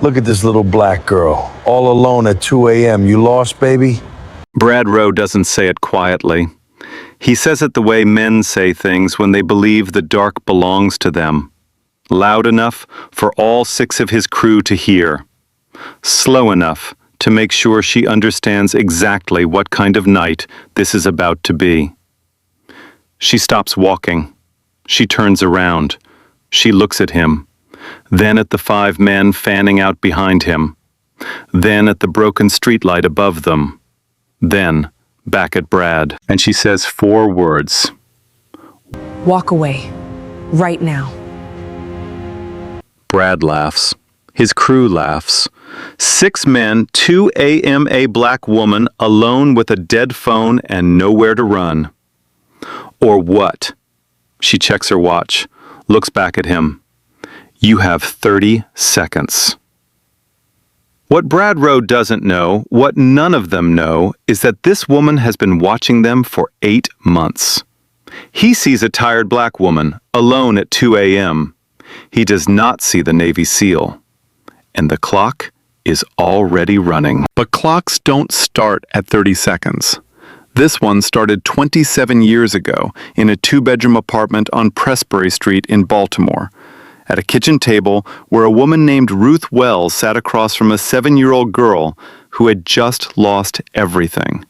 Look at this little black girl, all alone at 2 a.m. You lost, baby? Brad Rowe doesn't say it quietly. He says it the way men say things when they believe the dark belongs to them. Loud enough for all 6 of his crew to hear. Slow enough to make sure she understands exactly what kind of night this is about to be. She stops walking. She turns around. She looks at him. Then at the 5 men fanning out behind him. Then at the broken streetlight above them. Then back at Brad. And she says 4 words. Walk away. Right now. Brad laughs. His crew laughs. 6 men, 2 a.m. a black woman, alone with a dead phone and nowhere to run. Or what? She checks her watch, looks back at him. You have 30 seconds. What Brad Rowe doesn't know, what none of them know, is that this woman has been watching them for 8 months. He sees a tired black woman, alone at 2 a.m. He does not see the Navy SEAL. And the clock is already running. But clocks don't start at 30 seconds. This one started 27 years ago in a 2-bedroom apartment on Pressbury Street in Baltimore, at a kitchen table where a woman named Ruth Wells sat across from a 7-year-old girl who had just lost everything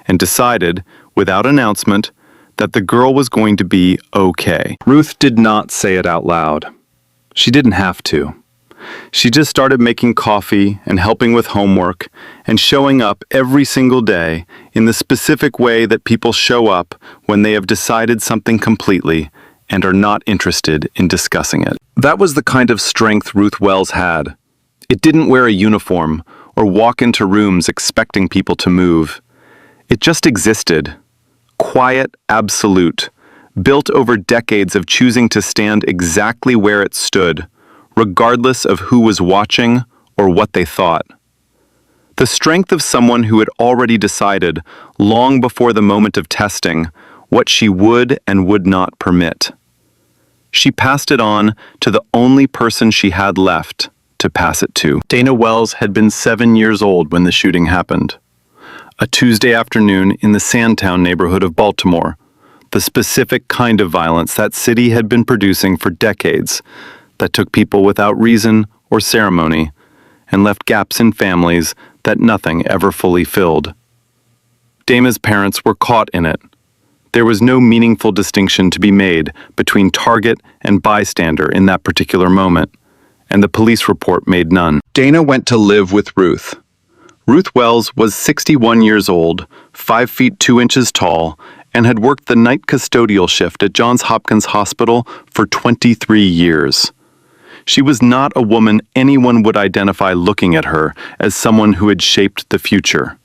and decided, without announcement, that the girl was going to be okay. Ruth did not say it out loud. She didn't have to. She just started making coffee and helping with homework and showing up every single day in the specific way that people show up when they have decided something completely and are not interested in discussing it. That was the kind of strength Ruth Wells had. It didn't wear a uniform or walk into rooms expecting people to move. It just existed. Quiet, absolute, built over decades of choosing to stand exactly where it stood, regardless of who was watching or what they thought. The strength of someone who had already decided, long before the moment of testing, what she would and would not permit. She passed it on to the only person she had left to pass it to. Dana Wells had been 7 years old when the shooting happened. A Tuesday afternoon in the Sandtown neighborhood of Baltimore, the specific kind of violence that city had been producing for decades, that took people without reason or ceremony and left gaps in families that nothing ever fully filled. Dana's parents were caught in it. There was no meaningful distinction to be made between target and bystander in that particular moment, and the police report made none. Dana went to live with Ruth. Ruth Wells was 61 years old, 5 feet 2 inches tall, and had worked the night custodial shift at Johns Hopkins Hospital for 23 years. She was not a woman anyone would identify looking at her as someone who had shaped the future.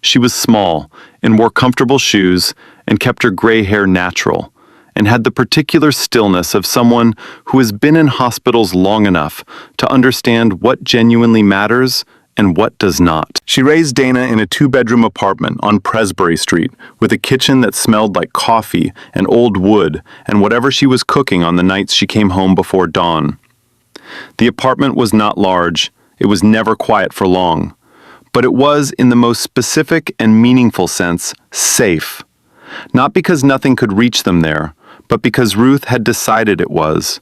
She was small and wore comfortable shoes and kept her gray hair natural, and had the particular stillness of someone who has been in hospitals long enough to understand what genuinely matters and what does not. She raised Dana in a 2-bedroom apartment on Pressbury Street with a kitchen that smelled like coffee and old wood and whatever she was cooking on the nights she came home before dawn. The apartment was not large. It was never quiet for long. But it was, in the most specific and meaningful sense, safe. Not because nothing could reach them there, but because Ruth had decided it was.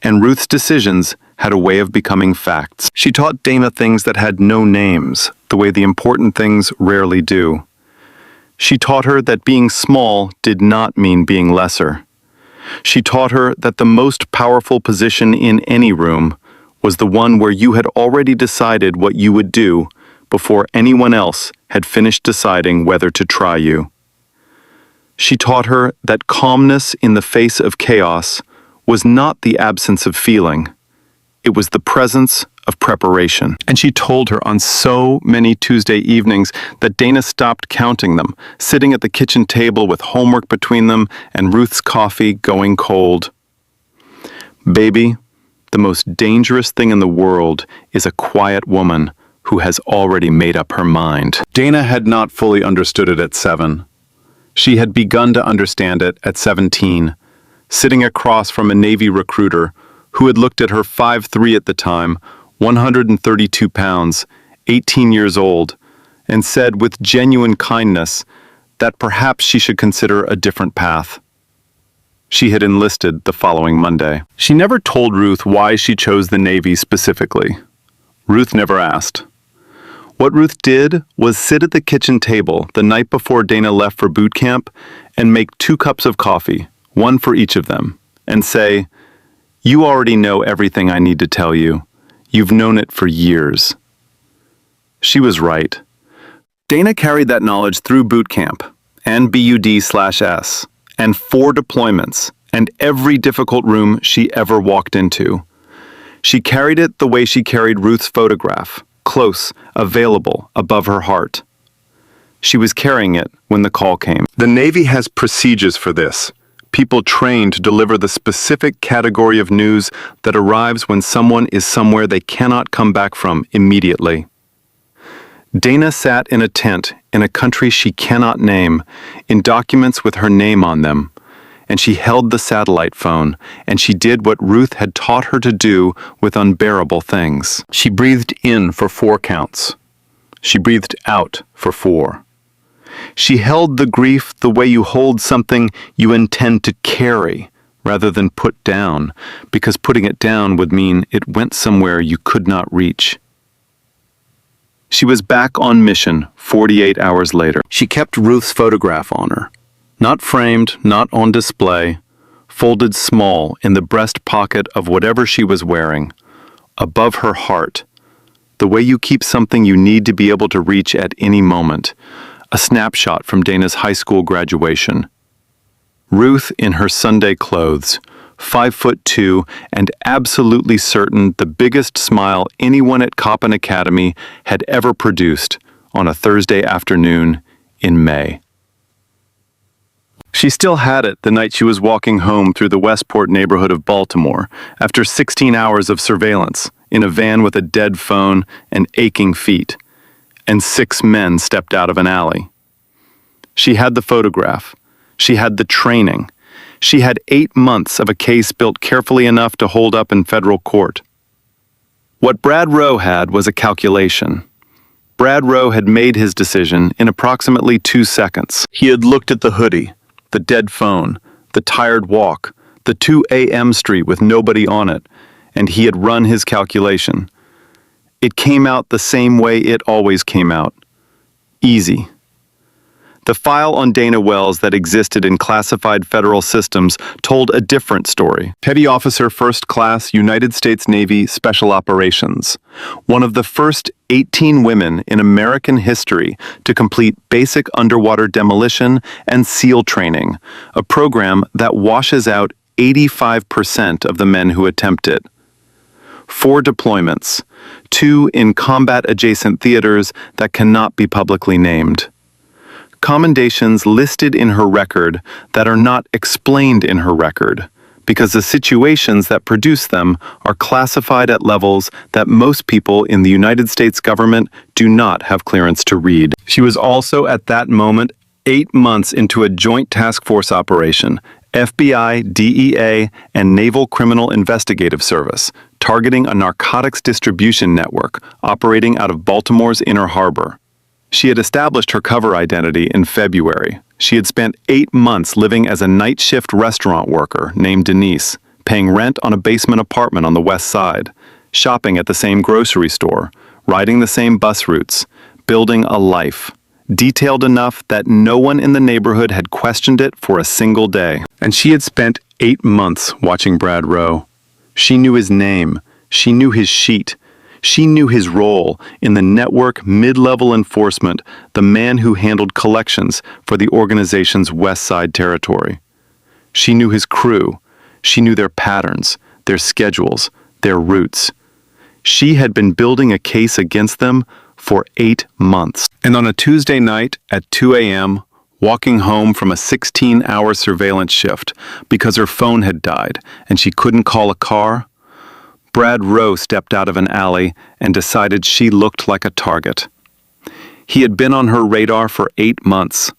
And Ruth's decisions had a way of becoming facts. She taught Dana things that had no names, the way the important things rarely do. She taught her that being small did not mean being lesser. She taught her that the most powerful position in any room was the one where you had already decided what you would do before anyone else had finished deciding whether to try you. She taught her that calmness in the face of chaos was not the absence of feeling. It was the presence of preparation. And she told her on so many Tuesday evenings that Dana stopped counting them, sitting at the kitchen table with homework between them and Ruth's coffee going cold. Baby, the most dangerous thing in the world is a quiet woman who has already made up her mind. Dana had not fully understood it at 7. She had begun to understand it at 17, sitting across from a Navy recruiter who had looked at her 5'3" at the time, 132 pounds, 18 years old, and said with genuine kindness that perhaps she should consider a different path. She had enlisted the following Monday. She never told Ruth why she chose the Navy specifically. Ruth never asked. What Ruth did was sit at the kitchen table the night before Dana left for boot camp and make 2 cups of coffee, one for each of them, and say, "You already know everything I need to tell you. You've known it for years." She was right. Dana carried that knowledge through boot camp and BUD/S and 4 deployments and every difficult room she ever walked into. She carried it the way she carried Ruth's photograph, close, available, above her heart. She was carrying it when the call came. The Navy has procedures for this. People trained to deliver the specific category of news that arrives when someone is somewhere they cannot come back from immediately. Dana sat in a tent in a country she cannot name, in documents with her name on them, and she held the satellite phone, and she did what Ruth had taught her to do with unbearable things. She breathed in for 4 counts. She breathed out for 4. She held the grief the way you hold something you intend to carry, rather than put down, because putting it down would mean it went somewhere you could not reach. She was back on mission 48 hours later. She kept Ruth's photograph on her. Not framed, not on display, folded small in the breast pocket of whatever she was wearing, above her heart, the way you keep something you need to be able to reach at any moment, a snapshot from Dana's high school graduation. Ruth in her Sunday clothes, 5'2" and absolutely certain the biggest smile anyone at Coppin Academy had ever produced on a Thursday afternoon in May. She still had it the night she was walking home through the Westport neighborhood of Baltimore after 16 hours of surveillance in a van with a dead phone and aching feet, and 6 men stepped out of an alley. She had the photograph. She had the training. She had 8 months of a case built carefully enough to hold up in federal court. What Brad Rowe had was a calculation. Brad Rowe had made his decision in approximately 2 seconds. He had looked at the hoodie, the dead phone, the tired walk, the 2 a.m. street with nobody on it, and he had run his calculation. It came out the same way it always came out. Easy. The file on Dana Wells that existed in classified federal systems told a different story. Petty Officer First Class United States Navy Special Operations, one of the first 18 women in American history to complete basic underwater demolition and SEAL training, a program that washes out 85% of the men who attempt it. 4 deployments, 2 in combat-adjacent theaters that cannot be publicly named. Commendations listed in her record that are not explained in her record, because the situations that produce them are classified at levels that most people in the United States government do not have clearance to read. She was also at that moment 8 months into a joint task force operation, FBI, DEA, and Naval Criminal Investigative Service, targeting a narcotics distribution network operating out of Baltimore's Inner Harbor. She had established her cover identity in February. She had spent 8 months living as a night shift restaurant worker named Denise, paying rent on a basement apartment on the west side, shopping at the same grocery store, riding the same bus routes, building a life, detailed enough that no one in the neighborhood had questioned it for a single day. And she had spent 8 months watching Brad Rowe. She knew his name. She knew his sheet. She knew his role in the network mid-level enforcement, the man who handled collections for the organization's West Side territory. She knew his crew. She knew their patterns, their schedules, their routes. She had been building a case against them for 8 months. And on a Tuesday night at 2 a.m., walking home from a 16-hour surveillance shift because her phone had died and she couldn't call a car, Brad Rowe stepped out of an alley and decided she looked like a target. He had been on her radar for 8 months.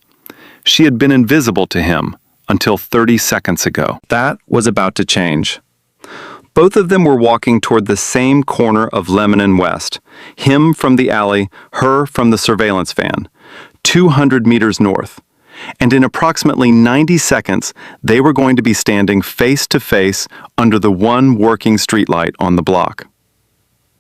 She had been invisible to him until 30 seconds ago. That was about to change. Both of them were walking toward the same corner of Lemon and West, him from the alley, her from the surveillance van, 200 meters north. And in approximately 90 seconds, they were going to be standing face to face under the one working streetlight on the block.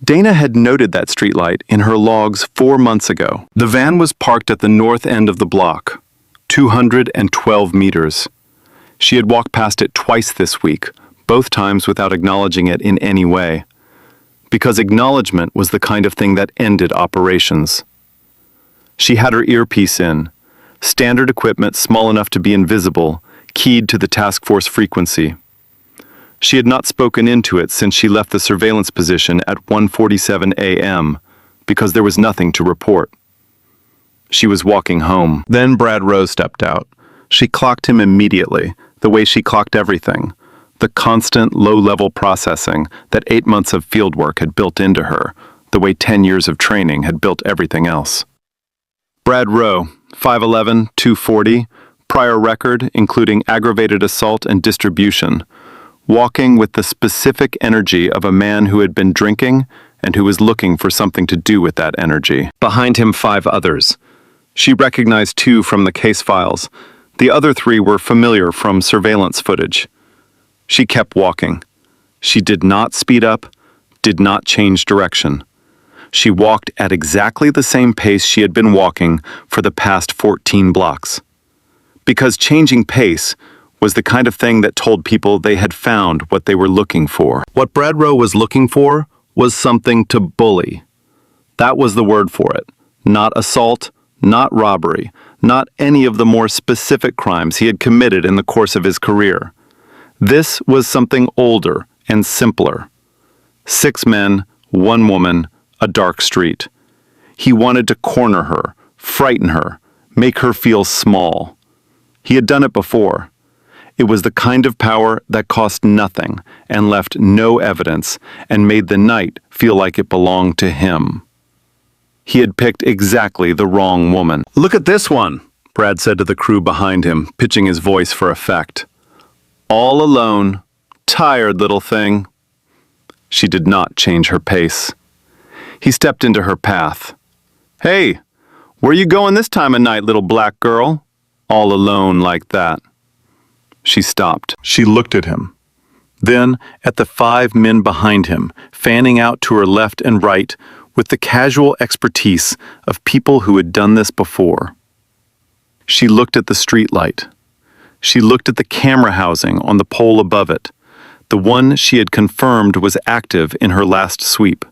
Dana had noted that streetlight in her logs 4 months ago. The van was parked at the north end of the block, 212 meters. She had walked past it twice this week, both times without acknowledging it in any way, because acknowledgement was the kind of thing that ended operations. She had her earpiece in, standard equipment small enough to be invisible, keyed to the task force frequency. She had not spoken into it since she left the surveillance position at 1:47 a.m. because there was nothing to report. She was walking home. Then Brad Rowe stepped out. She clocked him immediately, the way she clocked everything, the constant low-level processing that 8 months of fieldwork had built into her, the way 10 years of training had built everything else. Brad Rowe, 5'11", 240, prior record including aggravated assault and distribution, walking with the specific energy of a man who had been drinking and who was looking for something to do with that energy. Behind him, 5 others. She recognized 2 from the case files. The other 3 were familiar from surveillance footage. She kept walking. She did not speed up, did not change direction. She walked at exactly the same pace she had been walking for the past 14 blocks. Because changing pace was the kind of thing that told people they had found what they were looking for. What Brad Rowe was looking for was something to bully. That was the word for it. Not assault, not robbery, not any of the more specific crimes he had committed in the course of his career. This was something older and simpler. 6 men, 1 woman, a dark street. He wanted to corner her, frighten her, make her feel small. He had done it before. It was the kind of power that cost nothing and left no evidence and made the night feel like it belonged to him. He had picked exactly the wrong woman. "Look at this one," Brad said to the crew behind him, pitching his voice for effect. "All alone, tired little thing." She did not change her pace. He stepped into her path. "Hey, where you going this time of night, little black girl? All alone like that." She stopped. She looked at him. Then at the 5 men behind him, fanning out to her left and right with the casual expertise of people who had done this before. She looked at the streetlight. She looked at the camera housing on the pole above it, the one she had confirmed was active in her last sweep.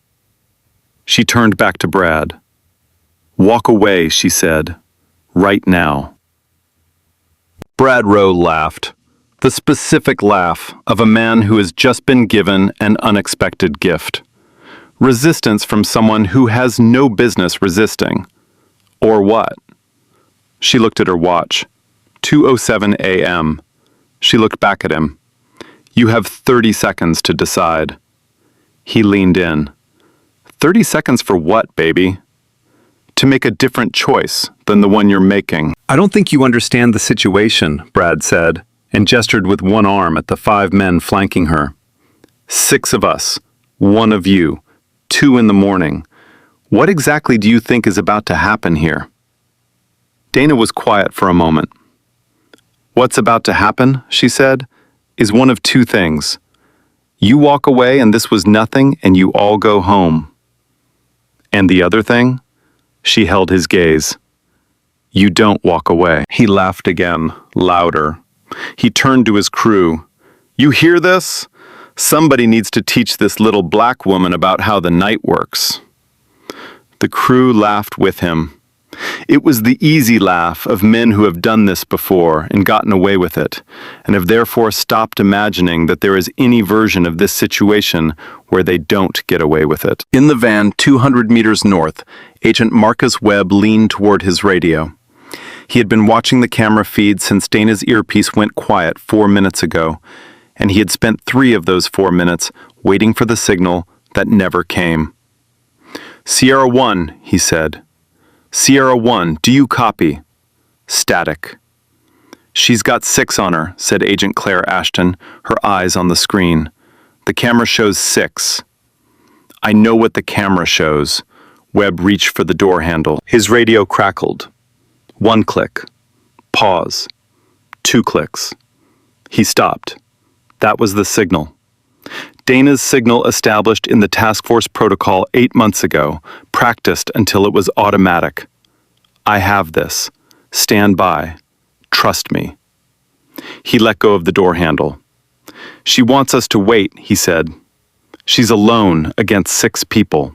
She turned back to Brad. "Walk away," she said. "Right now." Brad Rowe laughed. The specific laugh of a man who has just been given an unexpected gift. Resistance from someone who has no business resisting. Or what? She looked at her watch. 2:07 a.m. She looked back at him. "You have 30 seconds to decide." He leaned in. 30 seconds for what, baby? To make a different choice than the one you're making. "I don't think you understand the situation," Brad said, and gestured with one arm at the 5 men flanking her. 6 of us, 1 of you, 2 in the morning. What exactly do you think is about to happen here? Dana was quiet for a moment. "What's about to happen," she said, "is one of 2 things. You walk away and this was nothing and you all go home. And the other thing?" She held his gaze. "You don't walk away." He laughed again, louder. He turned to his crew. "You hear this? Somebody needs to teach this little black woman about how the night works." The crew laughed with him. It was the easy laugh of men who have done this before and gotten away with it, and have therefore stopped imagining that there is any version of this situation where they don't get away with it. In the van 200 meters north, Agent Marcus Webb leaned toward his radio. He had been watching the camera feed since Dana's earpiece went quiet 4 minutes ago, and he had spent 3 of those 4 minutes waiting for the signal that never came. "Sierra 1, he said. "Sierra 1, do you copy?" Static. "She's got 6 on her," said Agent Claire Ashton, her eyes on the screen. The camera shows 6. I know what the camera shows. Webb reached for the door handle. His radio crackled. 1 click. Pause. 2 clicks. He stopped. That was the signal. Dana's signal established in the task force protocol 8 months ago, practiced until it was automatic. I have this. Stand by. Trust me. He let go of the door handle. She wants us to wait, he said. She's alone against 6 people.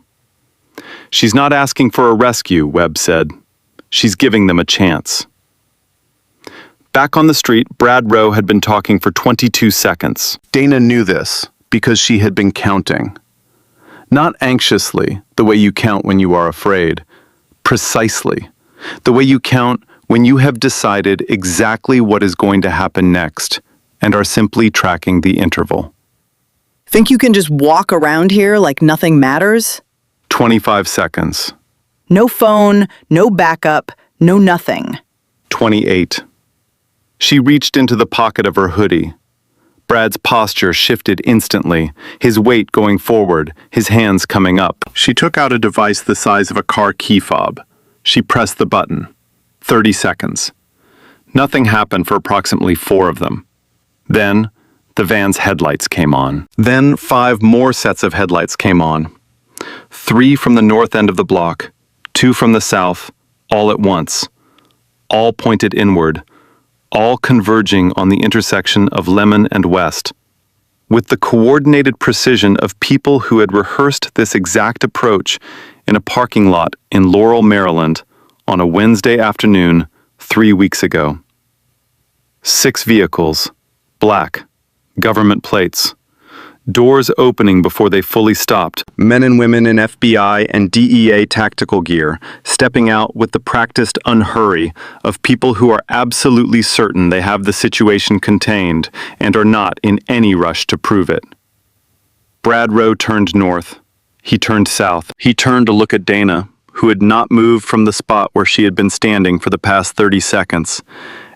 She's not asking for a rescue, Webb said. She's giving them a chance. Back on the street, Brad Rowe had been talking for 22 seconds. Dana knew this because she had been counting. Not anxiously, the way you count when you are afraid. Precisely, the way you count when you have decided exactly what is going to happen next and are simply tracking the interval. Think you can just walk around here like nothing matters? 25 seconds. No phone, no backup, no nothing. 28. She reached into the pocket of her hoodie. Brad's posture shifted instantly, his weight going forward, his hands coming up. She took out a device the size of a car key fob. She pressed the button. 30 seconds. Nothing happened for approximately 4 of them. Then, the van's headlights came on. Then 5 more sets of headlights came on. 3 from the north end of the block, 2 from the south, all at once. All pointed inward, all converging on the intersection of Lemon and West. With the coordinated precision of people who had rehearsed this exact approach in a parking lot in Laurel, Maryland, on a Wednesday afternoon 3 weeks ago. 6 vehicles, black, government plates. Doors opening before they fully stopped. Men and women in FBI and DEA tactical gear, stepping out with the practiced unhurry of people who are absolutely certain they have the situation contained and are not in any rush to prove it. Brad Rowe turned north. He turned south. He turned to look at Dana, who had not moved from the spot where she had been standing for the past 30 seconds,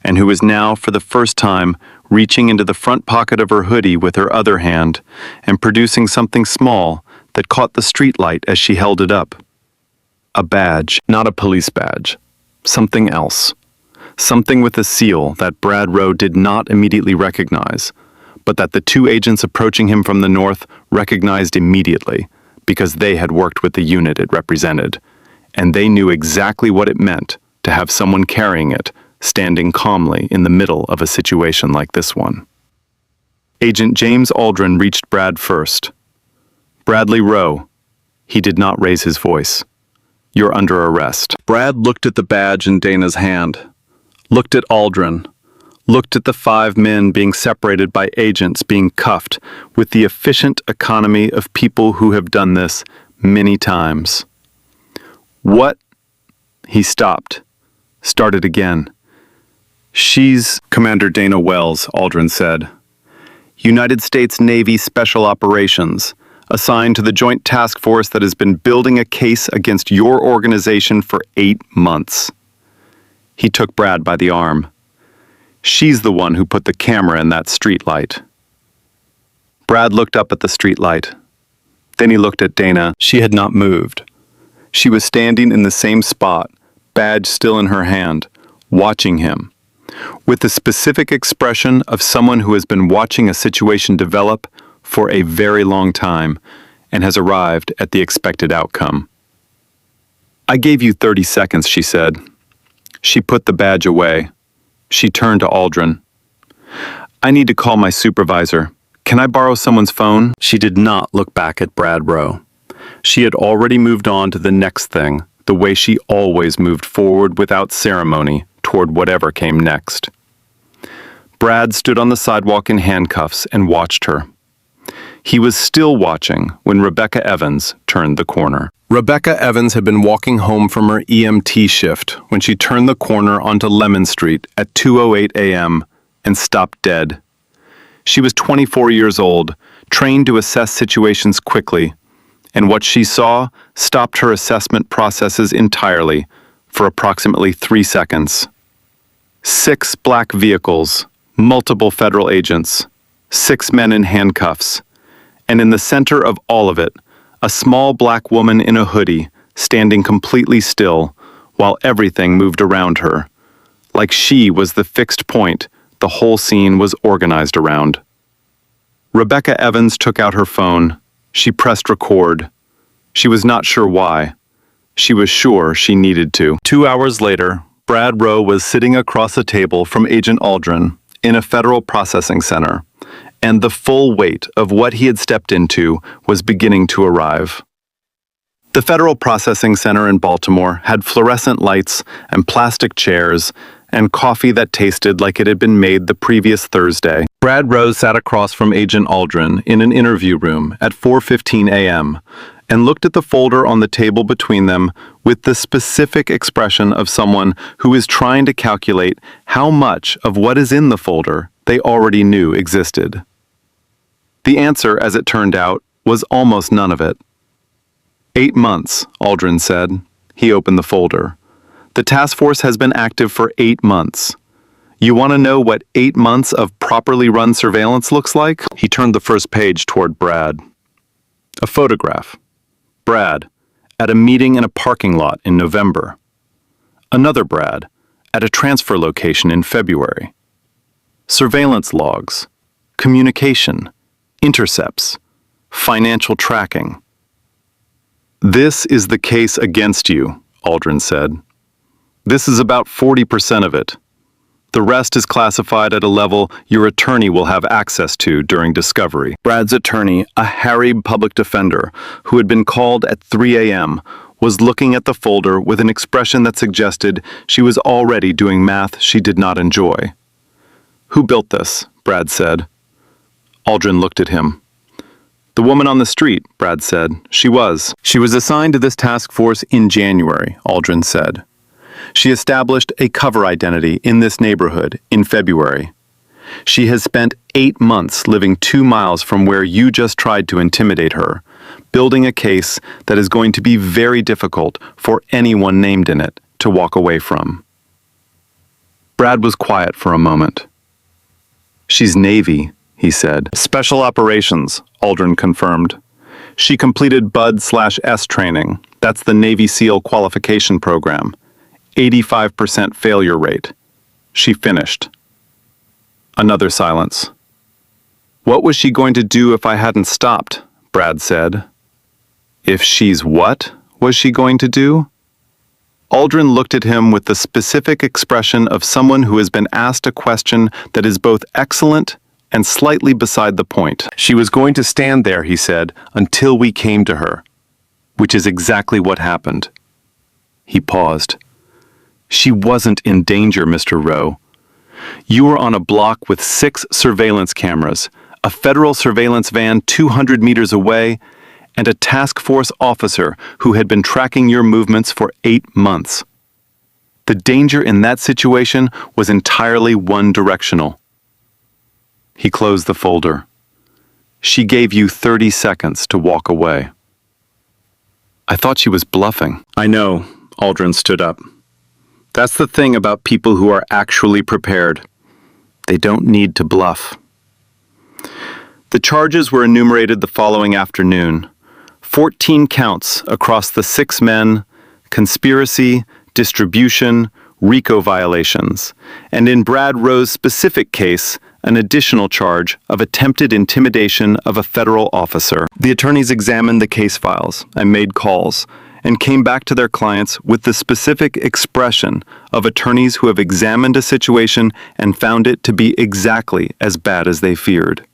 and who was now, for the first time, reaching into the front pocket of her hoodie with her other hand and producing something small that caught the streetlight as she held it up. A badge, not a police badge. Something else. Something with a seal that Brad Rowe did not immediately recognize, but that the 2 agents approaching him from the north recognized immediately because they had worked with the unit it represented, and they knew exactly what it meant to have someone carrying it standing calmly in the middle of a situation like this one. Agent James Aldrin reached Brad first. Bradley Rowe. He did not raise his voice. You're under arrest. Brad looked at the badge in Dana's hand, looked at Aldrin, looked at the 5 men being separated by agents being cuffed with the efficient economy of people who have done this many times. What? He stopped, started again. She's Commander Dana Wells, Aldrin said. United States Navy Special Operations, assigned to the joint task force that has been building a case against your organization for 8 months. He took Brad by the arm. She's the one who put the camera in that streetlight. Brad looked up at the streetlight. Then he looked at Dana. She had not moved. She was standing in the same spot, badge still in her hand, watching him, with the specific expression of someone who has been watching a situation develop for a very long time and has arrived at the expected outcome. I gave you 30 seconds, she said. She put the badge away. She turned to Aldrin. I need to call my supervisor. Can I borrow someone's phone? She did not look back at Brad Rowe. She had already moved on to the next thing, the way she always moved forward without ceremony toward whatever came next. Brad stood on the sidewalk in handcuffs and watched her. He was still watching when Rebecca Evans turned the corner. Rebecca Evans had been walking home from her EMT shift when she turned the corner onto Lemon Street at 2:08 a.m. and stopped dead. She was 24 years old, trained to assess situations quickly, and what she saw stopped her assessment processes entirely for approximately 3 seconds. 6 black vehicles, multiple federal agents, 6 men in handcuffs, and in the center of all of it, a small black woman in a hoodie, standing completely still, while everything moved around her. Like she was the fixed point the whole scene was organized around. Rebecca Evans took out her phone. She pressed record. She was not sure why. She was sure she needed to. 2 hours later, Brad Rowe was sitting across a table from Agent Aldrin in a federal processing center, and the full weight of what he had stepped into was beginning to arrive. The Federal Processing Center in Baltimore had fluorescent lights and plastic chairs and coffee that tasted like it had been made the previous Thursday. Brad Rowe sat across from Agent Aldrin in an interview room at 4:15 a.m. and looked at the folder on the table between them with the specific expression of someone who is trying to calculate how much of what is in the folder they already knew existed. The answer, as it turned out, was almost none of it. 8 months, Aldrin said. He opened the folder. The task force has been active for 8 months. You want to know what 8 months of properly run surveillance looks like? He turned the first page toward Brad. A photograph. Brad, at a meeting in a parking lot in November. Another Brad, at a transfer location in February. Surveillance logs. Communication. Intercepts. Financial tracking. This is the case against you, Aldrin said. This is about 40% of it. The rest is classified at a level your attorney will have access to during discovery. Brad's attorney, a harried public defender who had been called at 3 a.m., was looking at the folder with an expression that suggested she was already doing math she did not enjoy. Who built this? Brad said. Aldrin looked at him. The woman on the street, Brad said. She was. She was assigned to this task force in January, Aldrin said. She established a cover identity in this neighborhood in February. She has spent 8 months living 2 miles from where you just tried to intimidate her, building a case that is going to be very difficult for anyone named in it to walk away from. Brad was quiet for a moment. She's Navy, he said. Special Operations, Aldrin confirmed. She completed BUD/S training. That's the Navy SEAL qualification program. 85% failure rate. She finished. Another silence. What was she going to do if I hadn't stopped? Brad said. If she's what was she going to do? Aldrin looked at him with the specific expression of someone who has been asked a question that is both excellent and slightly beside the point. She was going to stand there, he said, until we came to her, which is exactly what happened. He paused. She wasn't in danger, Mr. Rowe. You were on a block with 6 surveillance cameras, a federal surveillance van 200 meters away, and a task force officer who had been tracking your movements for 8 months. The danger in that situation was entirely one-directional. He closed the folder. She gave you 30 seconds to walk away. I thought she was bluffing. I know, Aldrin stood up. That's the thing about people who are actually prepared. They don't need to bluff. The charges were enumerated the following afternoon. 14 counts across the 6 men, conspiracy, distribution, RICO violations, and in Brad Rowe's specific case, an additional charge of attempted intimidation of a federal officer. The attorneys examined the case files and made calls, and came back to their clients with the specific expression of attorneys who have examined a situation and found it to be exactly as bad as they feared.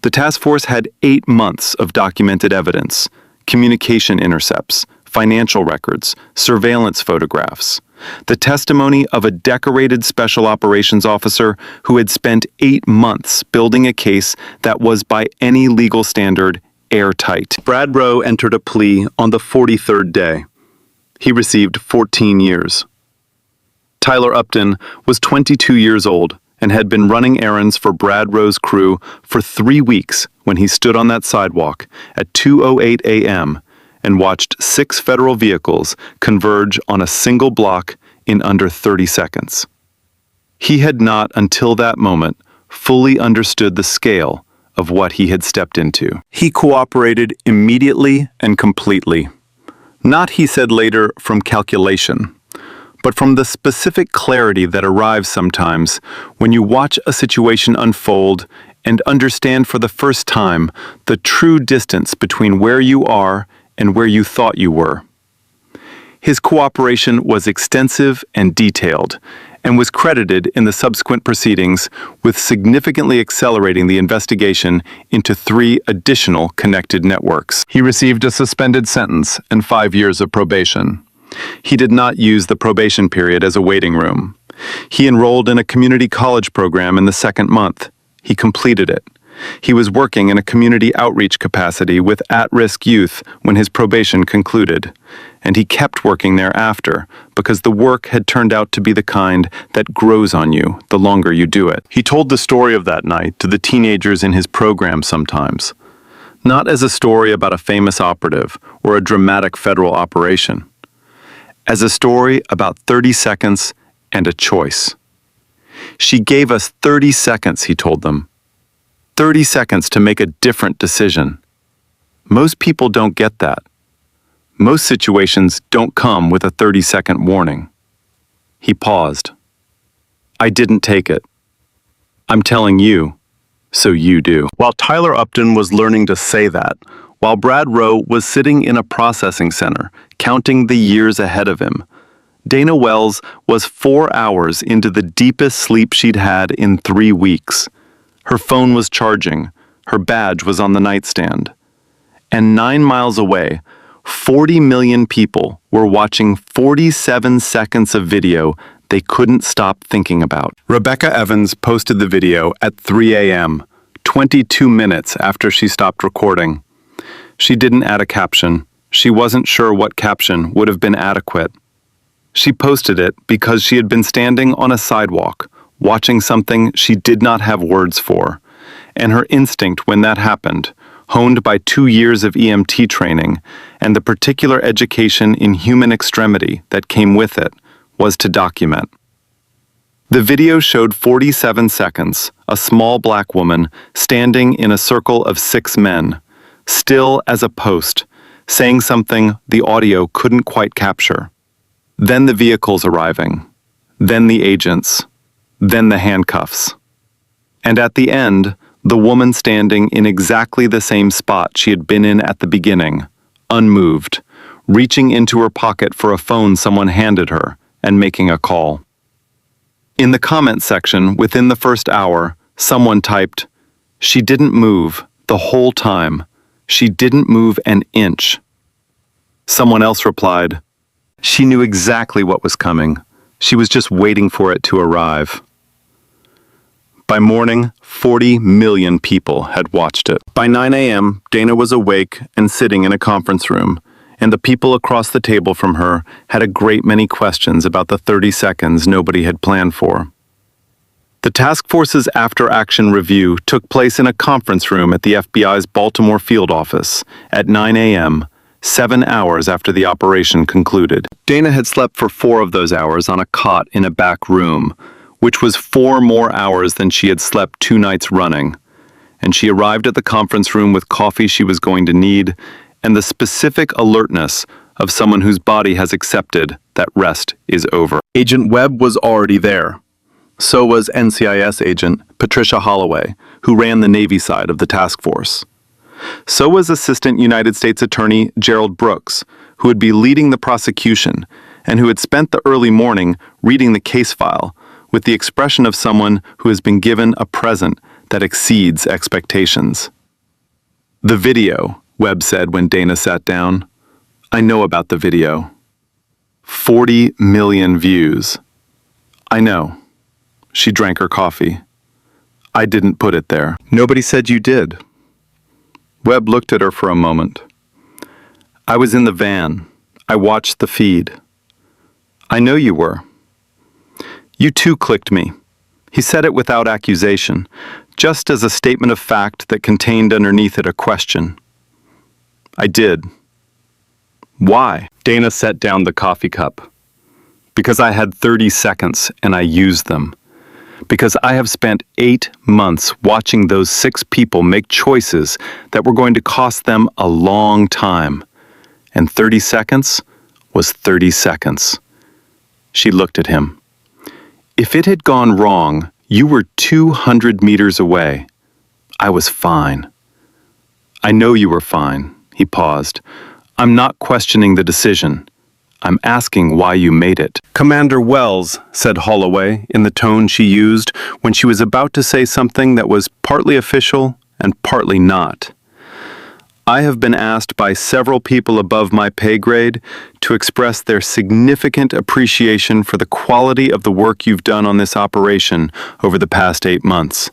The task force had 8 months of documented evidence, communication intercepts, financial records, surveillance photographs, the testimony of a decorated special operations officer who had spent 8 months building a case that was by any legal standard airtight. Brad Rowe entered a plea on the 43rd day. He received 14 years. Tyler Upton was 22 years old and had been running errands for Brad Rowe's crew for 3 weeks when he stood on that sidewalk at 2:08 a.m. and watched 6 federal vehicles converge on a single block in under 30 seconds. He had not, until that moment, fully understood the scale of what he had stepped into. He cooperated immediately and completely. Not, he said later, from calculation, but from the specific clarity that arrives sometimes when you watch a situation unfold and understand for the first time the true distance between where you are and where you thought you were. His cooperation was extensive and detailed, and was credited in the subsequent proceedings with significantly accelerating the investigation into 3 additional connected networks. He received a suspended sentence and 5 years of probation. He did not use the probation period as a waiting room. He enrolled in a community college program in the 2nd month. He completed it. He was working in a community outreach capacity with at-risk youth when his probation concluded, and he kept working thereafter because the work had turned out to be the kind that grows on you the longer you do it. He told the story of that night to the teenagers in his program sometimes, not as a story about a famous operative or a dramatic federal operation, as a story about 30 seconds and a choice. She gave us 30 seconds, he told them. 30 seconds to make a different decision. Most people don't get that. Most situations don't come with a 30-second warning. He paused. I didn't take it. I'm telling you, so you do. While Tyler Upton was learning to say that, while Brad Rowe was sitting in a processing center, counting the years ahead of him, Dana Wells was 4 hours into the deepest sleep she'd had in 3 weeks. Her phone was charging, her badge was on the nightstand. And 9 miles away, 40 million people were watching 47 seconds of video they couldn't stop thinking about. Rebecca Evans posted the video at 3 a.m., 22 minutes after she stopped recording. She didn't add a caption. She wasn't sure what caption would have been adequate. She posted it because she had been standing on a sidewalk, watching something she did not have words for, and her instinct when that happened, honed by 2 years of EMT training and the particular education in human extremity that came with it, was to document. The video showed 47 seconds, a small black woman standing in a circle of 6 men, still as a post, saying something the audio couldn't quite capture. Then the vehicles arriving, then the agents, then the handcuffs. And at the end, the woman standing in exactly the same spot she had been in at the beginning, unmoved, reaching into her pocket for a phone someone handed her and making a call. In the comment section within the first hour, someone typed, "She didn't move the whole time. She didn't move an inch." Someone else replied, "She knew exactly what was coming. She was just waiting for it to arrive." By morning, 40 million people had watched it. By 9 a.m., Dana was awake and sitting in a conference room, and the people across the table from her had a great many questions about the 30 seconds nobody had planned for. The task force's after-action review took place in a conference room at the FBI's Baltimore field office at 9 a.m., 7 hours after the operation concluded. Dana had slept for 4 of those hours on a cot in a back room, which was 4 more hours than she had slept 2 nights running, and she arrived at the conference room with coffee she was going to need and the specific alertness of someone whose body has accepted that rest is over. Agent Webb was already there. So was NCIS agent Patricia Holloway, who ran the Navy side of the task force. So was Assistant United States Attorney Gerald Brooks, who would be leading the prosecution and who had spent the early morning reading the case file with the expression of someone who has been given a present that exceeds expectations. "The video," Webb said when Dana sat down. "I know about the video. 40 million views. I know." She drank her coffee. "I didn't put it there." "Nobody said you did." Webb looked at her for a moment. "I was in the van. I watched the feed." "I know you were." "You too clicked me." He said it without accusation, just as a statement of fact that contained underneath it a question. "I did." "Why?" Dana set down the coffee cup. "Because I had 30 seconds and I used them. Because I have spent 8 months watching those 6 people make choices that were going to cost them a long time. And 30 seconds was 30 seconds. She looked at him. If it had gone wrong, you were 200 meters away. I was fine. I know you were fine, he paused. I'm not questioning the decision. I'm asking why you made it. Commander Wells, said Holloway in the tone she used when she was about to say something that was partly official and partly not. I have been asked by several people above my pay grade to express their significant appreciation for the quality of the work you've done on this operation over the past 8 months.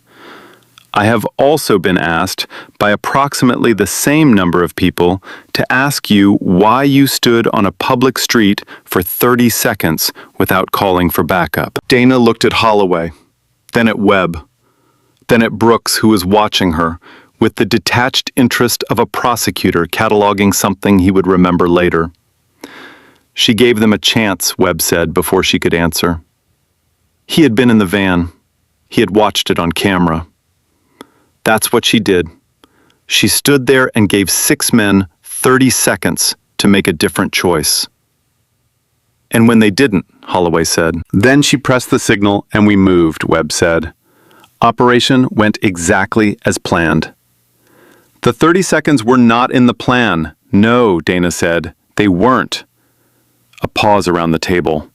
I have also been asked by approximately the same number of people to ask you why you stood on a public street for 30 seconds without calling for backup. Dana looked at Holloway, then at Webb, then at Brooks, who was watching her, with the detached interest of a prosecutor cataloging something he would remember later. She gave them a chance, Webb said before she could answer. He had been in the van. He had watched it on camera. That's what she did. She stood there and gave 6 men 30 seconds to make a different choice. And when they didn't, Holloway said. Then she pressed the signal and we moved, Webb said. Operation went exactly as planned. The 30 seconds were not in the plan. No, Dana said. They weren't. A pause around the table.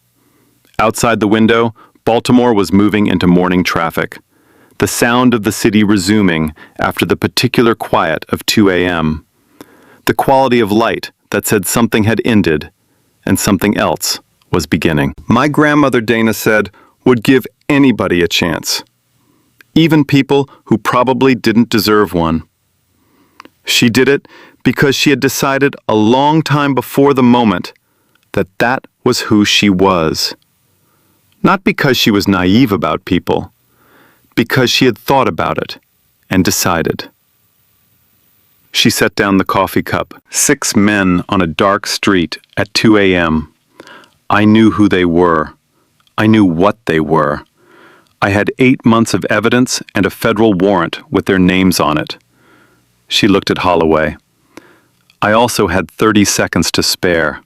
Outside the window, Baltimore was moving into morning traffic. The sound of the city resuming after the particular quiet of 2 a.m. The quality of light that said something had ended and something else was beginning. My grandmother, Dana said, would give anybody a chance, even people who probably didn't deserve one. She did it because she had decided a long time before the moment that that was who she was. Not because she was naive about people, because she had thought about it and decided. She set down the coffee cup. 6 men on a dark street at 2 a.m. I knew who they were. I knew what they were. I had 8 months of evidence and a federal warrant with their names on it. She looked at Holloway. I also had 30 seconds to spare,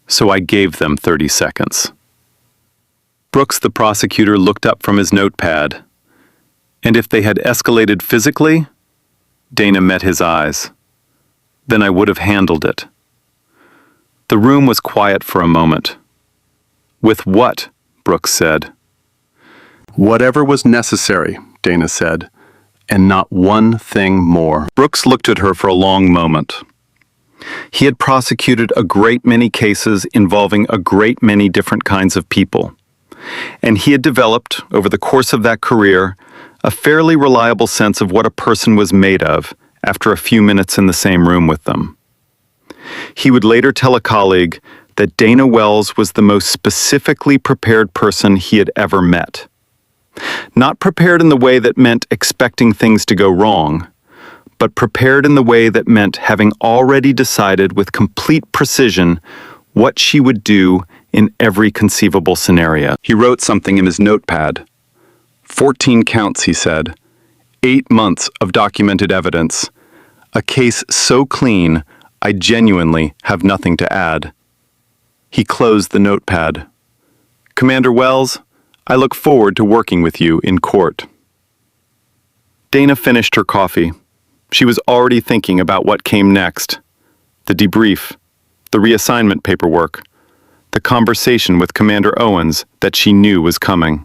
so I gave them 30 seconds. Brooks, the prosecutor, looked up from his notepad. And if they had escalated physically, Dana met his eyes. Then I would have handled it. The room was quiet for a moment. With what? Brooks said. Whatever was necessary, Dana said, and not one thing more. Brooks looked at her for a long moment. He had prosecuted a great many cases involving a great many different kinds of people. And he had developed, over the course of that career, a fairly reliable sense of what a person was made of after a few minutes in the same room with them. He would later tell a colleague that Dana Wells was the most specifically prepared person he had ever met. Not prepared in the way that meant expecting things to go wrong, but prepared in the way that meant having already decided with complete precision what she would do in every conceivable scenario. He wrote something in his notepad. 14 counts, he said. 8 months of documented evidence. A case so clean, I genuinely have nothing to add. He closed the notepad. Commander Wells, I look forward to working with you in court. Dana finished her coffee. She was already thinking about what came next. The debrief, the reassignment paperwork, the conversation with Commander Owens that she knew was coming.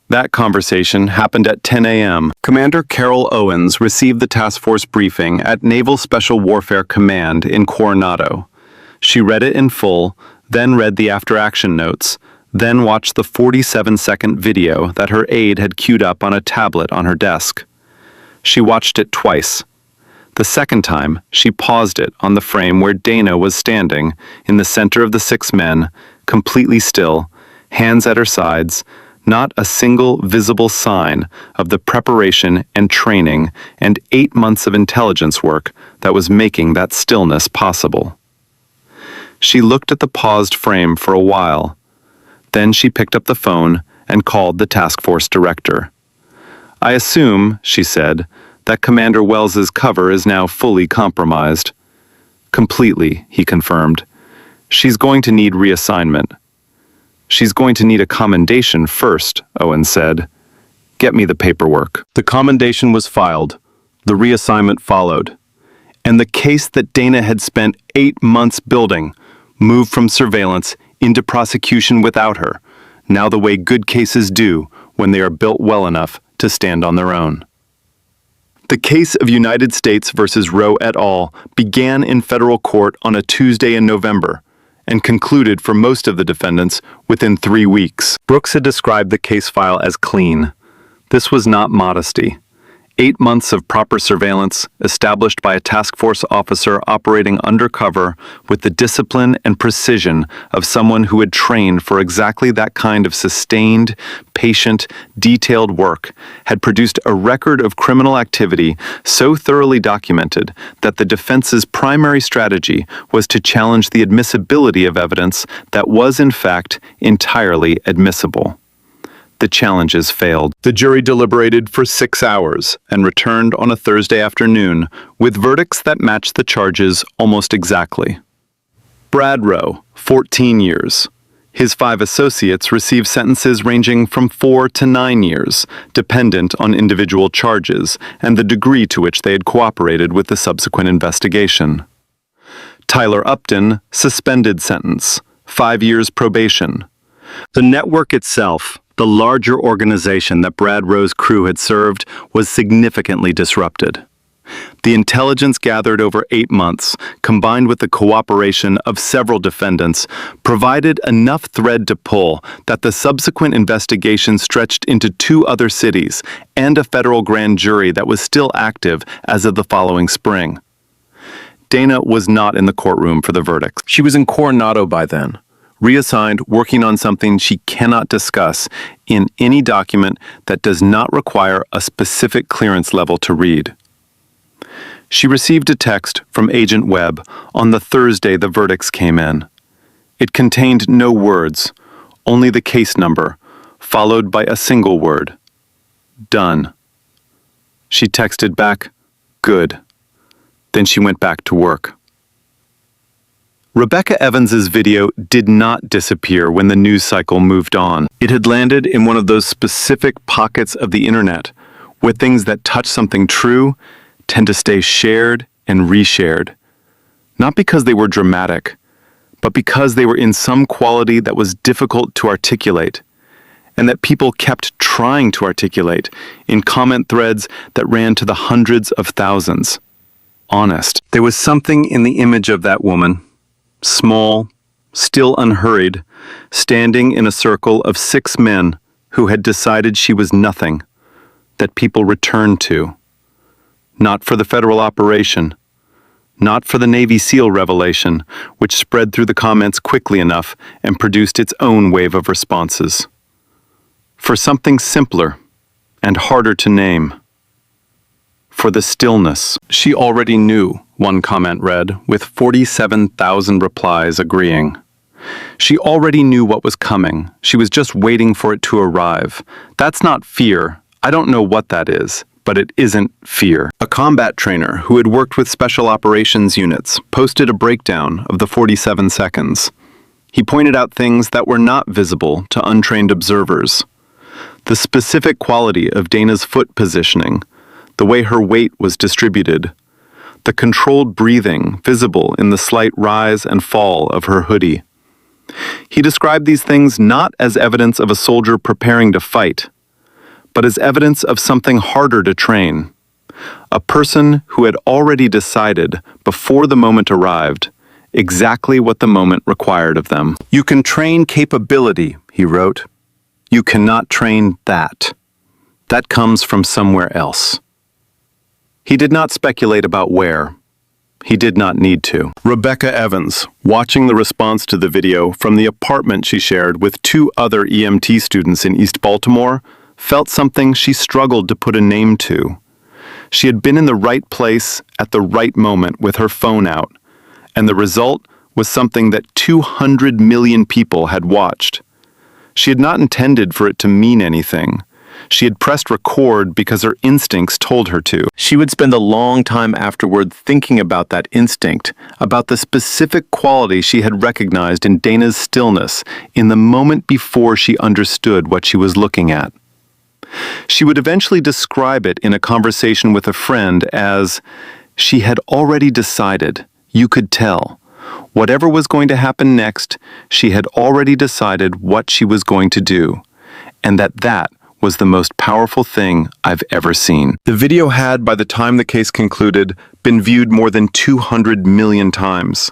That conversation happened at 10 a.m. Commander Carol Owens received the task force briefing at Naval Special Warfare Command in Coronado. She read it in full, then read the after-action notes, then watched the 47-second video that her aide had queued up on a tablet on her desk. She watched it twice. The second time, she paused it on the frame where Dana was standing, in the center of the 6 men, completely still, hands at her sides, not a single visible sign of the preparation and training and 8 months of intelligence work that was making that stillness possible. She looked at the paused frame for a while. Then she picked up the phone and called the task force director. "I assume," she said, "that Commander Wells's cover is now fully compromised." "Completely," he confirmed. "She's going to need reassignment." "She's going to need a commendation first," Owen said. "Get me the paperwork." The commendation was filed. The reassignment followed. And the case that Dana had spent 8 months building moved from surveillance into prosecution without her, now the way good cases do when they are built well enough to stand on their own. The case of United States versus Roe et al. Began in federal court on a Tuesday in November and concluded for most of the defendants within 3 weeks. Brooks had described the case file as clean. This was not modesty. 8 months of proper surveillance, established by a task force officer operating undercover with the discipline and precision of someone who had trained for exactly that kind of sustained, patient, detailed work, had produced a record of criminal activity so thoroughly documented that the defense's primary strategy was to challenge the admissibility of evidence that was, in fact, entirely admissible. The challenges failed. The jury deliberated for 6 hours and returned on a Thursday afternoon with verdicts that matched the charges almost exactly. Brad Roe, 14 years. His 5 associates received sentences ranging from 4 to 9 years, dependent on individual charges and the degree to which they had cooperated with the subsequent investigation. Tyler Upton, suspended sentence, 5 years probation. The network itself, the larger organization that Brad Roe's crew had served, was significantly disrupted. The intelligence gathered over 8 months, combined with the cooperation of several defendants, provided enough thread to pull that the subsequent investigation stretched into 2 other cities and a federal grand jury that was still active as of the following spring. Dana was not in the courtroom for the verdicts. She was in Coronado by then, reassigned, working on something she cannot discuss in any document that does not require a specific clearance level to read. She received a text from Agent Webb on the Thursday the verdicts came in. It contained no words, only the case number, followed by a single word. Done. She texted back, "Good." Then she went back to work. Rebecca Evans's video did not disappear when the news cycle moved on. It had landed in one of those specific pockets of the internet where things that touch something true tend to stay shared and reshared. Not because they were dramatic, but because they were in some quality that was difficult to articulate, and that people kept trying to articulate in comment threads that ran to the hundreds of thousands. Honest. There was something in the image of that woman, small, still unhurried, standing in a circle of 6 men who had decided she was nothing, that people returned to. Not for the federal operation, not for the Navy SEAL revelation, which spread through the comments quickly enough and produced its own wave of responses. For something simpler and harder to name. For the stillness. She already knew, one comment read, with 47,000 replies agreeing. She already knew what was coming. She was just waiting for it to arrive. That's not fear. I don't know what that is, but it isn't fear. A combat trainer who had worked with special operations units posted a breakdown of the 47 seconds. He pointed out things that were not visible to untrained observers. The specific quality of Dana's foot positioning, the way her weight was distributed, the controlled breathing visible in the slight rise and fall of her hoodie. He described these things not as evidence of a soldier preparing to fight, but as evidence of something harder to train. A person who had already decided, before the moment arrived, exactly what the moment required of them. "You can train capability," he wrote. "You cannot train that. That comes from somewhere else." He did not speculate about where. He did not need to. Rebecca Evans, watching the response to the video from the apartment she shared with 2 other EMT students in East Baltimore, felt something she struggled to put a name to. She had been in the right place at the right moment with her phone out, and the result was something that 200 million people had watched. She had not intended for it to mean anything. She had pressed record because her instincts told her to. She would spend a long time afterward thinking about that instinct, about the specific quality she had recognized in Dana's stillness in the moment before she understood what she was looking at. She would eventually describe it in a conversation with a friend as, she had already decided, you could tell. Whatever was going to happen next, she had already decided what she was going to do, and that was the most powerful thing I've ever seen. The video had, by the time the case concluded, been viewed more than 200 million times.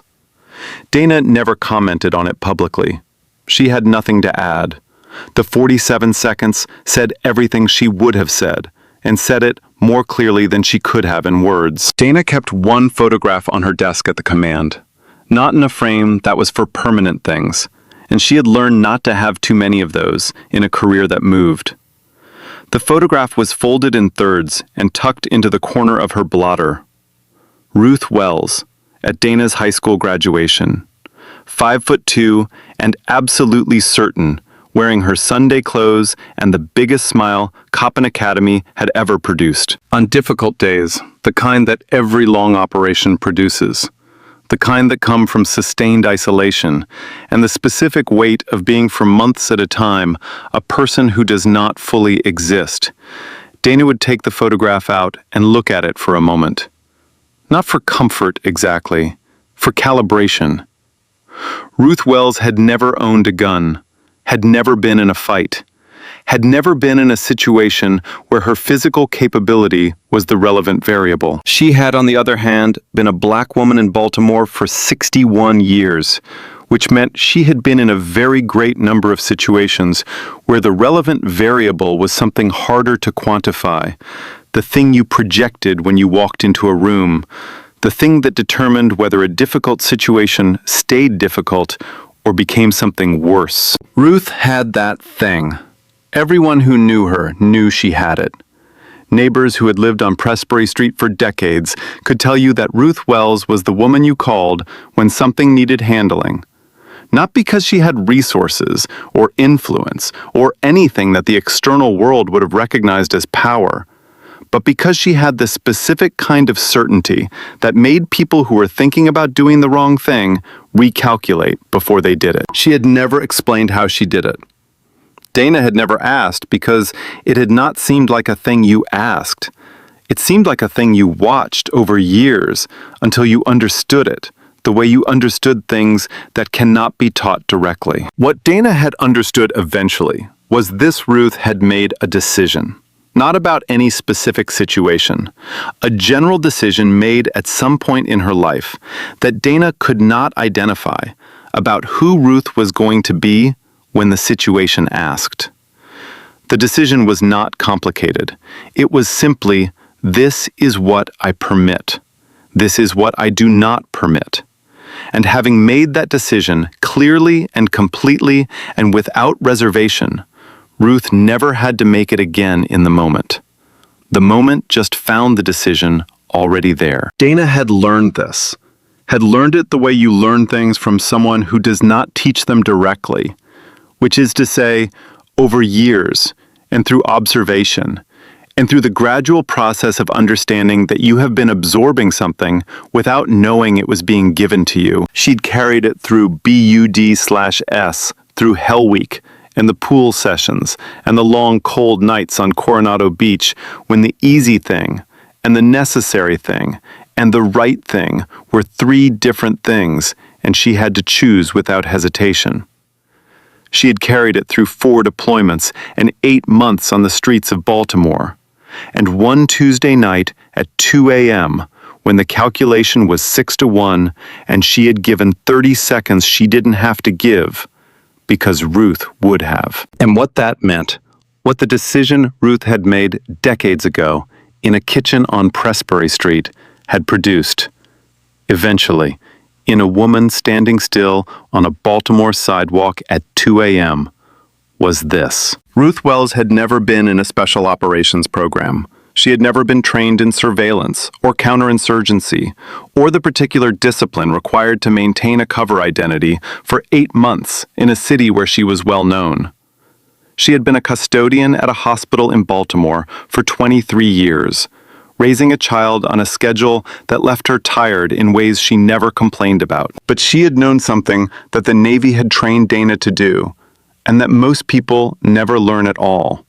Dana never commented on it publicly. She had nothing to add. The 47 seconds said everything she would have said, and said it more clearly than she could have in words. Dana kept one photograph on her desk at the command, not in a frame that was for permanent things, and she had learned not to have too many of those in a career that moved. The photograph was folded in thirds and tucked into the corner of her blotter. Ruth Wells, at Dana's high school graduation, 5'2" and absolutely certain, wearing her Sunday clothes and the biggest smile Coppin Academy had ever produced. On difficult days, the kind that every long operation produces, the kind that come from sustained isolation, and the specific weight of being for months at a time a person who does not fully exist, Dana would take the photograph out and look at it for a moment. Not for comfort exactly, for calibration. Ruth Wells had never owned a gun, had never been in a fight, had never been in a situation where her physical capability was the relevant variable. She had, on the other hand, been a black woman in Baltimore for 61 years, which meant she had been in a very great number of situations where the relevant variable was something harder to quantify, the thing you projected when you walked into a room, the thing that determined whether a difficult situation stayed difficult or became something worse. Ruth had that thing. Everyone who knew her knew she had it. Neighbors who had lived on Pressbury Street for decades could tell you that Ruth Wells was the woman you called when something needed handling. Not because she had resources or influence or anything that the external world would have recognized as power, but because she had the specific kind of certainty that made people who were thinking about doing the wrong thing recalculate before they did it. She had never explained how she did it. Dana had never asked because it had not seemed like a thing you asked. It seemed like a thing you watched over years until you understood it, the way you understood things that cannot be taught directly. What Dana had understood eventually was this: Ruth had made a decision. Not about any specific situation, a general decision made at some point in her life that Dana could not identify about who Ruth was going to be when the situation asked. The decision was not complicated. It was simply, this is what I permit. This is what I do not permit. And having made that decision clearly and completely and without reservation, Ruth never had to make it again in the moment. The moment just found the decision already there. Dana had learned this, had learned it the way you learn things from someone who does not teach them directly, which is to say, over years and through observation, and through the gradual process of understanding that you have been absorbing something without knowing it was being given to you. She'd carried it through BUD/S, through Hell Week, and the pool sessions, and the long cold nights on Coronado Beach when the easy thing, and the necessary thing, and the right thing were three different things, and she had to choose without hesitation. She had carried it through 4 deployments and 8 months on the streets of Baltimore. And one Tuesday night at 2 a.m., when the calculation was 6-1, and she had given 30 seconds she didn't have to give, because Ruth would have. And what that meant, what the decision Ruth had made decades ago in a kitchen on Pressbury Street had produced, eventually, in a woman standing still on a Baltimore sidewalk at 2 a.m., was this. Ruth Wells had never been in a special operations program. She had never been trained in surveillance or counterinsurgency or the particular discipline required to maintain a cover identity for 8 months in a city where she was well known. She had been a custodian at a hospital in Baltimore for 23 years, raising a child on a schedule that left her tired in ways she never complained about. But she had known something that the Navy had trained Dana to do, and that most people never learn at all.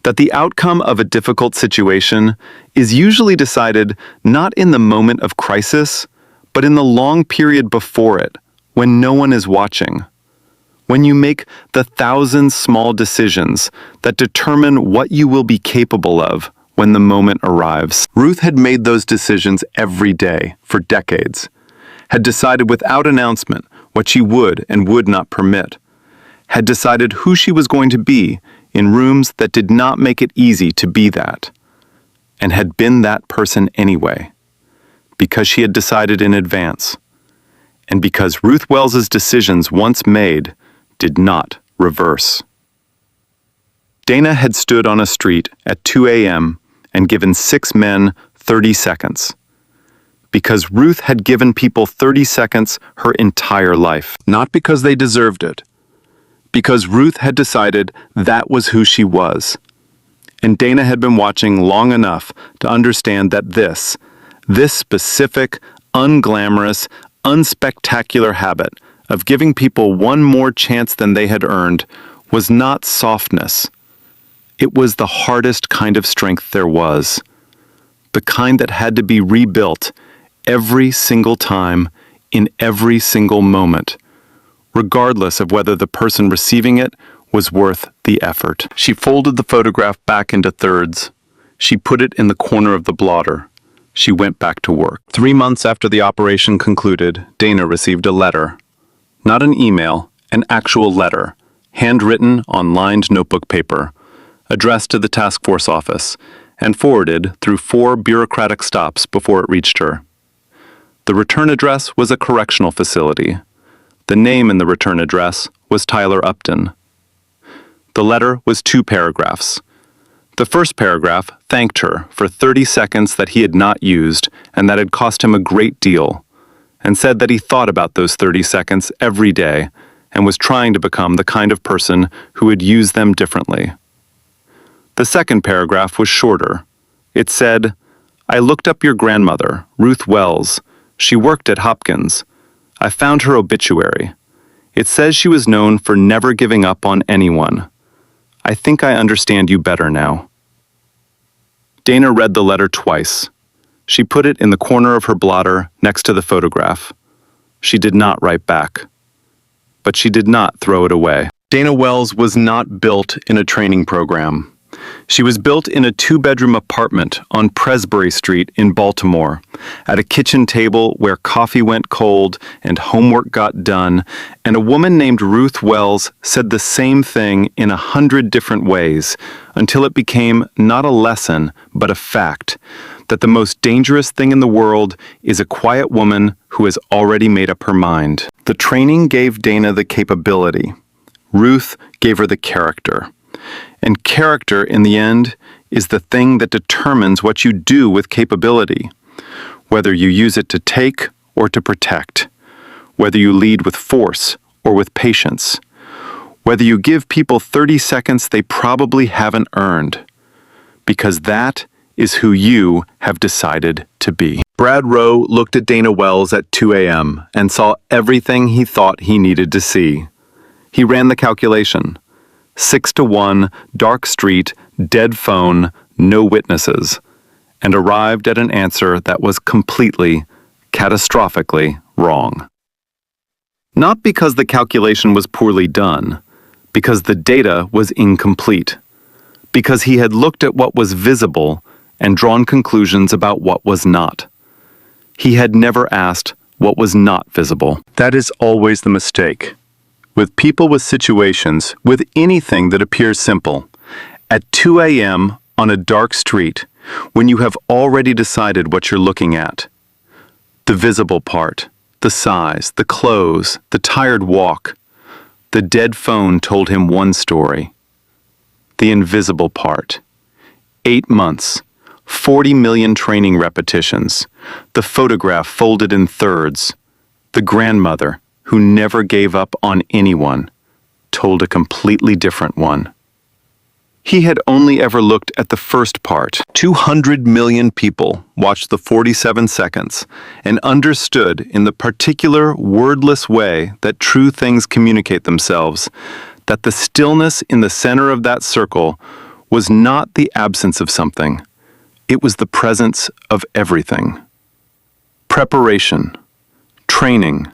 That the outcome of a difficult situation is usually decided not in the moment of crisis, but in the long period before it, when no one is watching. When you make the 1,000 small decisions that determine what you will be capable of when the moment arrives. Ruth had made those decisions every day for decades, had decided without announcement what she would and would not permit, had decided who she was going to be in rooms that did not make it easy to be that, and had been that person anyway, because she had decided in advance, and because Ruth Wells's decisions once made did not reverse. Dana had stood on a street at 2 a.m. and given 6 men 30 seconds. Because Ruth had given people 30 seconds her entire life. Not because they deserved it. Because Ruth had decided that was who she was. And Dana had been watching long enough to understand that this specific, unglamorous, unspectacular habit of giving people one more chance than they had earned was not softness. It was the hardest kind of strength there was. The kind that had to be rebuilt every single time, in every single moment, regardless of whether the person receiving it was worth the effort. She folded the photograph back into thirds. She put it in the corner of the blotter. She went back to work. 3 months after the operation concluded, Dana received a letter. Not an email, an actual letter, handwritten on lined notebook paper, addressed to the task force office, and forwarded through 4 bureaucratic stops before it reached her. The return address was a correctional facility. The name in the return address was Tyler Upton. The letter was 2 paragraphs. The first paragraph thanked her for 30 seconds that he had not used and that had cost him a great deal, and said that he thought about those 30 seconds every day and was trying to become the kind of person who would use them differently. The second paragraph was shorter. It said, "I looked up your grandmother, Ruth Wells. She worked at Hopkins. I found her obituary. It says she was known for never giving up on anyone. I think I understand you better now." Dana read the letter twice. She put it in the corner of her blotter next to the photograph. She did not write back. But she did not throw it away. Dana Wells was not built in a training program. She was built in a 2-bedroom apartment on Presbury Street in Baltimore, at a kitchen table where coffee went cold and homework got done, and a woman named Ruth Wells said the same thing in 100 different ways, until it became not a lesson, but a fact, that the most dangerous thing in the world is a quiet woman who has already made up her mind. The training gave Dana the capability. Ruth gave her the character. And character, in the end, is the thing that determines what you do with capability, whether you use it to take or to protect, whether you lead with force or with patience, whether you give people 30 seconds they probably haven't earned, because that is who you have decided to be. Brad Rowe looked at Dana Wells at 2 a.m. and saw everything he thought he needed to see. He ran the calculation. 6-1, dark street, dead phone, no witnesses, and arrived at an answer that was completely, catastrophically wrong. Not because the calculation was poorly done, because the data was incomplete, because he had looked at what was visible and drawn conclusions about what was not. He had never asked what was not visible. That is always the mistake. With people, with situations, with anything that appears simple, at 2 a.m. on a dark street, when you have already decided what you're looking at. The visible part, the size, the clothes, the tired walk. The dead phone told him one story. The invisible part. 8 months, 40 million training repetitions, the photograph folded in thirds, the grandmother who never gave up on anyone, told a completely different one. He had only ever looked at the first part. 200 million people watched the 47 seconds and understood in the particular wordless way that true things communicate themselves, that the stillness in the center of that circle was not the absence of something, it was the presence of everything. Preparation, training,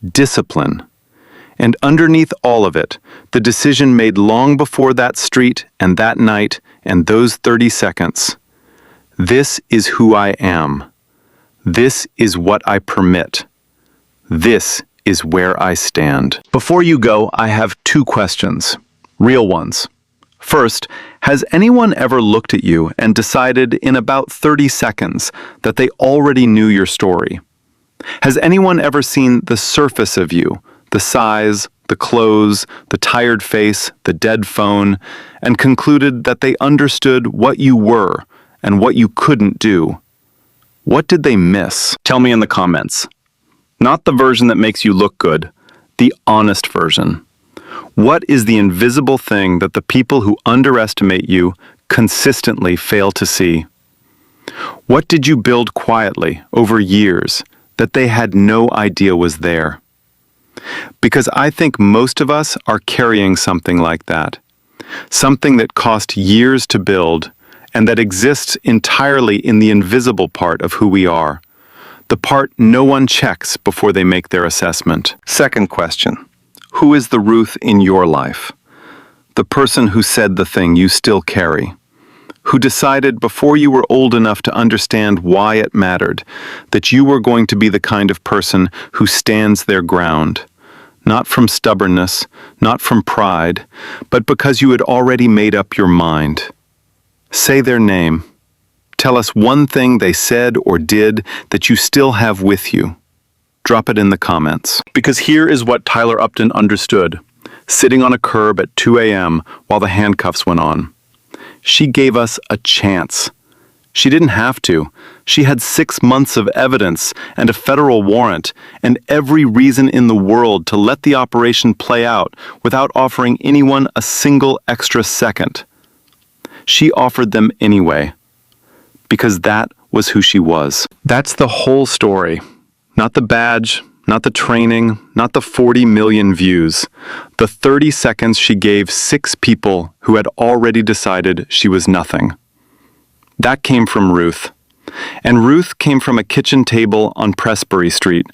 discipline, and underneath all of it, the decision made long before that street and that night and those 30 seconds. This is who I am. This is what I permit. This is where I stand. Before you go, I have 2 questions, real ones. First, has anyone ever looked at you and decided in about 30 seconds that they already knew your story? Has anyone ever seen the surface of you, the size, the clothes, the tired face, the dead phone, and concluded that they understood what you were and what you couldn't do? What did they miss? Tell me in the comments. Not the version that makes you look good, the honest version. What is the invisible thing that the people who underestimate you consistently fail to see? What did you build quietly over years that they had no idea was there? Because I think most of us are carrying something like that. Something that cost years to build and that exists entirely in the invisible part of who we are. The part no one checks before they make their assessment. Second question. Who is the Ruth in your life? The person who said the thing you still carry. Who decided before you were old enough to understand why it mattered, that you were going to be the kind of person who stands their ground. Not from stubbornness, not from pride, but because you had already made up your mind. Say their name. Tell us one thing they said or did that you still have with you. Drop it in the comments. Because here is what Tyler Upton understood, sitting on a curb at 2 a.m. while the handcuffs went on. She gave us a chance. She didn't have to. She had 6 months of evidence and a federal warrant and every reason in the world to let the operation play out without offering anyone a single extra second. She offered them anyway, because that was who she was. That's the whole story. Not the badge, not the training, not the 40 million views. The 30 seconds she gave 6 people who had already decided she was nothing. That came from Ruth. And Ruth came from a kitchen table on Pressbury Street,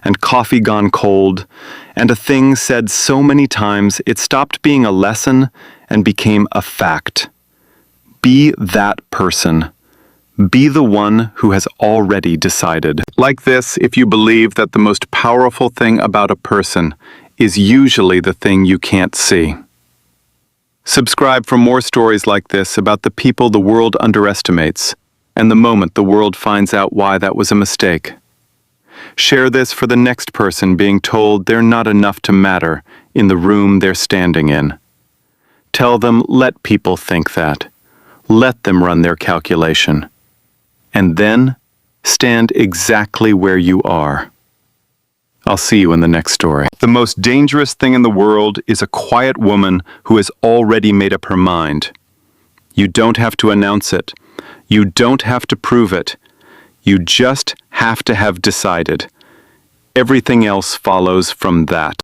and coffee gone cold, and a thing said so many times it stopped being a lesson and became a fact. Be that person. Be the one who has already decided. Like this, if you believe that the most powerful thing about a person is usually the thing you can't see. Subscribe for more stories like this about the people the world underestimates and the moment the world finds out why that was a mistake. Share this for the next person being told they're not enough to matter in the room they're standing in. Tell them, let people think that. Let them run their calculation. And then stand exactly where you are. I'll see you in the next story. The most dangerous thing in the world is a quiet woman who has already made up her mind. You don't have to announce it. You don't have to prove it. You just have to have decided. Everything else follows from that.